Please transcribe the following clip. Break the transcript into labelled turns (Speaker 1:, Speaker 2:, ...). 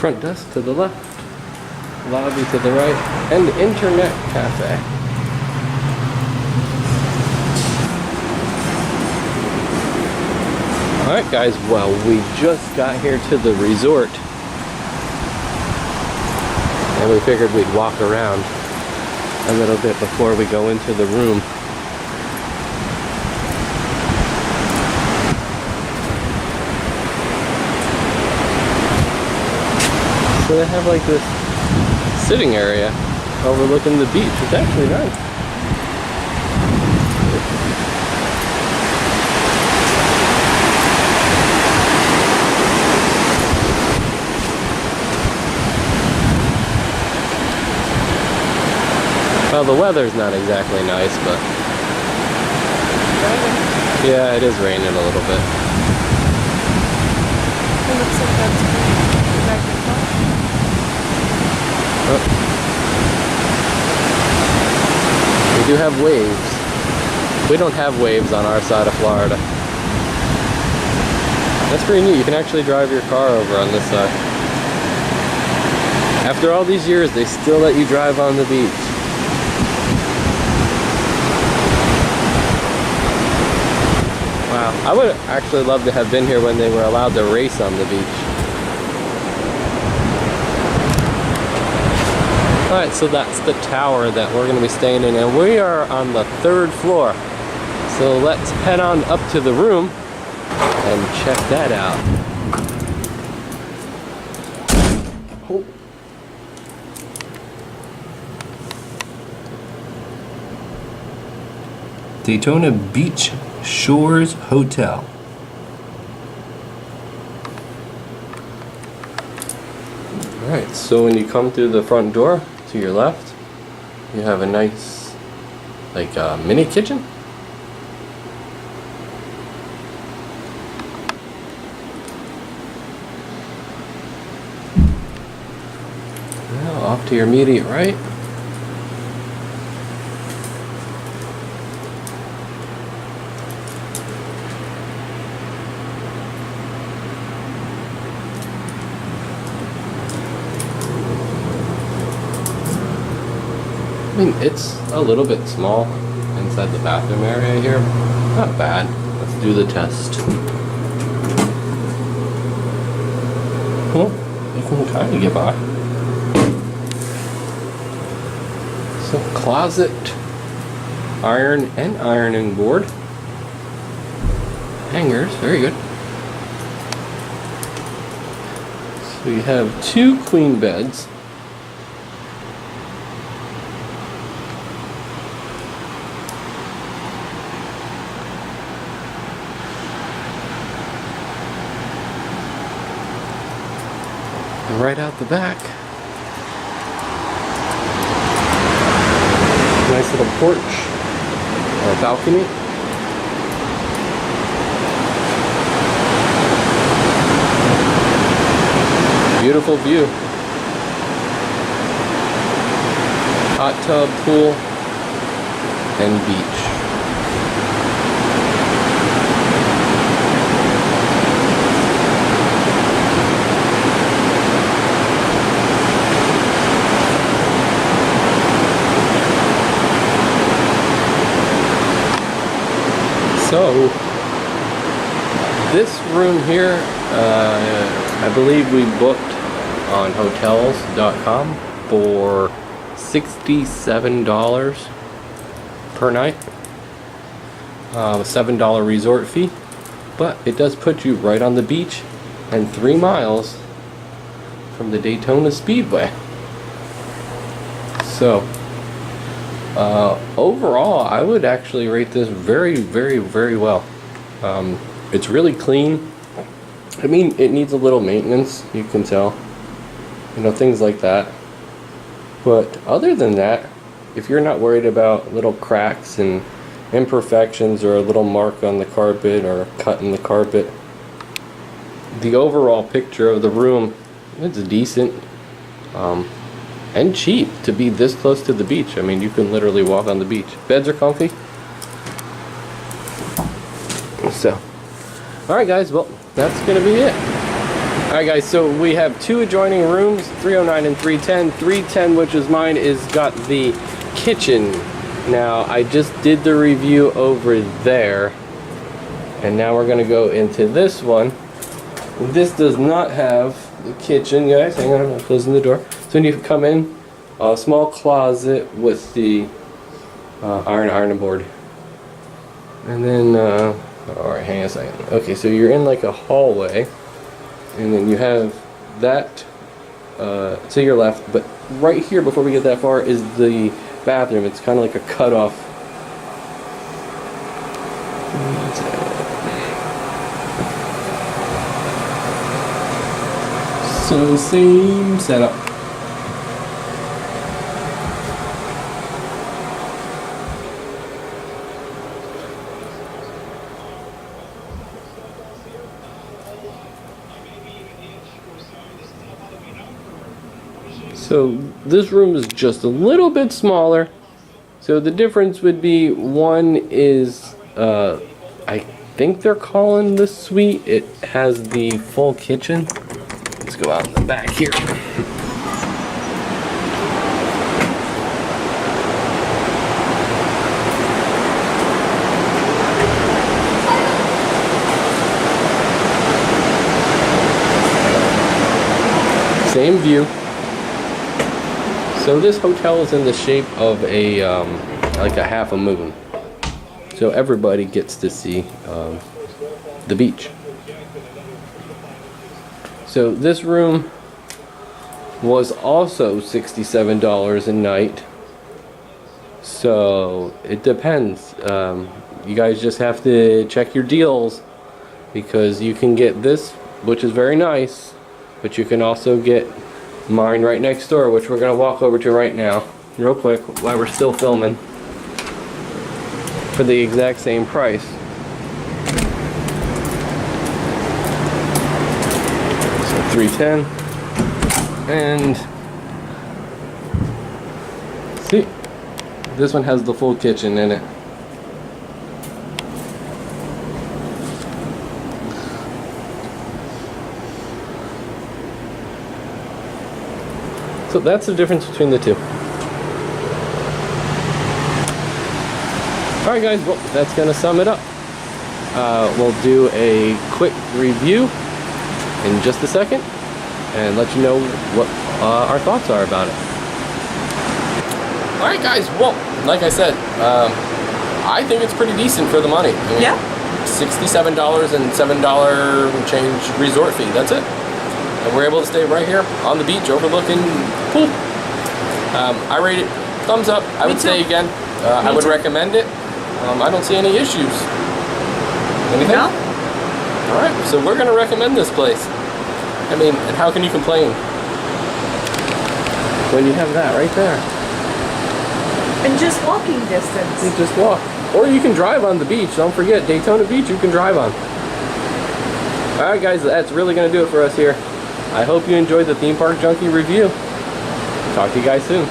Speaker 1: front desk to the left, lobby to the right, and the internet cafe. Alright guys, well, we just got here to the resort and we figured we'd walk around a little bit before we go into the room. So they have like this sitting area overlooking the beach. It's actually nice. Well, the weather's not exactly nice, but yeah, it is raining a little bit.
Speaker 2: It looks like that's exactly
Speaker 1: Oh. We do have waves. We don't have waves on our side of Florida. That's pretty neat. You can actually drive your car over on this side. After all these years, they still let you drive on the beach. Wow. I would actually love to have been here when they were allowed to race on the beach. Alright, so that's the tower that we're going to be staying in, and we are on the 3rd floor. So let's head on up to the room and check that out. Oh. Daytona Beach Shores Hotel. Alright, so when you come through the front door, to your left, you have a nice, like, mini kitchen. Now off to your immediate right. I mean, it's a little bit small inside the bathroom area here. Not bad. Let's do the test. Well, you can kind of get by. So, closet, iron and ironing board. Hangers, very good. So you have 2 queen beds. Right out the back, nice little porch or balcony. Beautiful view. Hot tub, pool, and beach. So, this room here, I believe we booked on hotels.com for $67 per night. A $7 resort fee, but it does put you right on the beach and 3 miles from the Daytona Speedway. So, overall, I would actually rate this very, very, very well. It's really clean. I mean, it needs a little maintenance, you can tell. You know, things like that. But other than that, if you're not worried about little cracks and imperfections or a little mark on the carpet or a cut in the carpet, the overall picture of the room, it's decent. And cheap to be this close to the beach. I mean, you can literally walk on the beach. Beds are comfy. So, alright guys, well, that's gonna be it. Alright guys, so we have two adjoining rooms, 309 and 310. 310, which is mine, is got the kitchen. Now, I just did the review over there, and now we're going to go into this one. This does not have the kitchen, guys. Hang on, I'm closing the door. So when you come in, a small closet with the ironing board. And then, alright, hang on a second. Okay, so you're in like a hallway, and then you have that to your left, but right here, before we get that far, is the bathroom. It's kind of like a cutoff. So same setup. So this room is just a little bit smaller. So the difference would be, one is, I think they're calling this suite. It has the full kitchen. Let's go out in the back here. Same view. So this hotel is in the shape of a like a half a moon. So everybody gets to see the beach. So this room was also $67 a night. So it depends. You guys just have to check your deals, because you can get this, which is very nice, but you can also get mine right next door, which we're going to walk over to right now, real quick, while we're still filming, for the exact same price. So $310, and see, this one has the full kitchen in it. So that's the difference between the two. Alright guys, well, that's going to sum it up. We'll do a quick review in just a second and let you know what our thoughts are about it. Alright guys, well, like I said, I think it's pretty decent for the money. I mean,
Speaker 2: Yeah.
Speaker 1: $67 and $7 change resort fee, that's it. And we're able to stay right here on the beach overlooking the pool. I rate it thumbs up. I would say again, I would recommend it. I don't see any issues. Anything?
Speaker 2: No.
Speaker 1: Alright, so we're going to recommend this place. I mean, and how can you complain when you have that right there?
Speaker 2: And just walking distance.
Speaker 1: You just walk. Or you can drive on the beach. Don't forget, Daytona Beach you can drive on. Alright guys, that's really going to do it for us here. I hope you enjoyed the Theme Park Junkie review. Talk to you guys soon.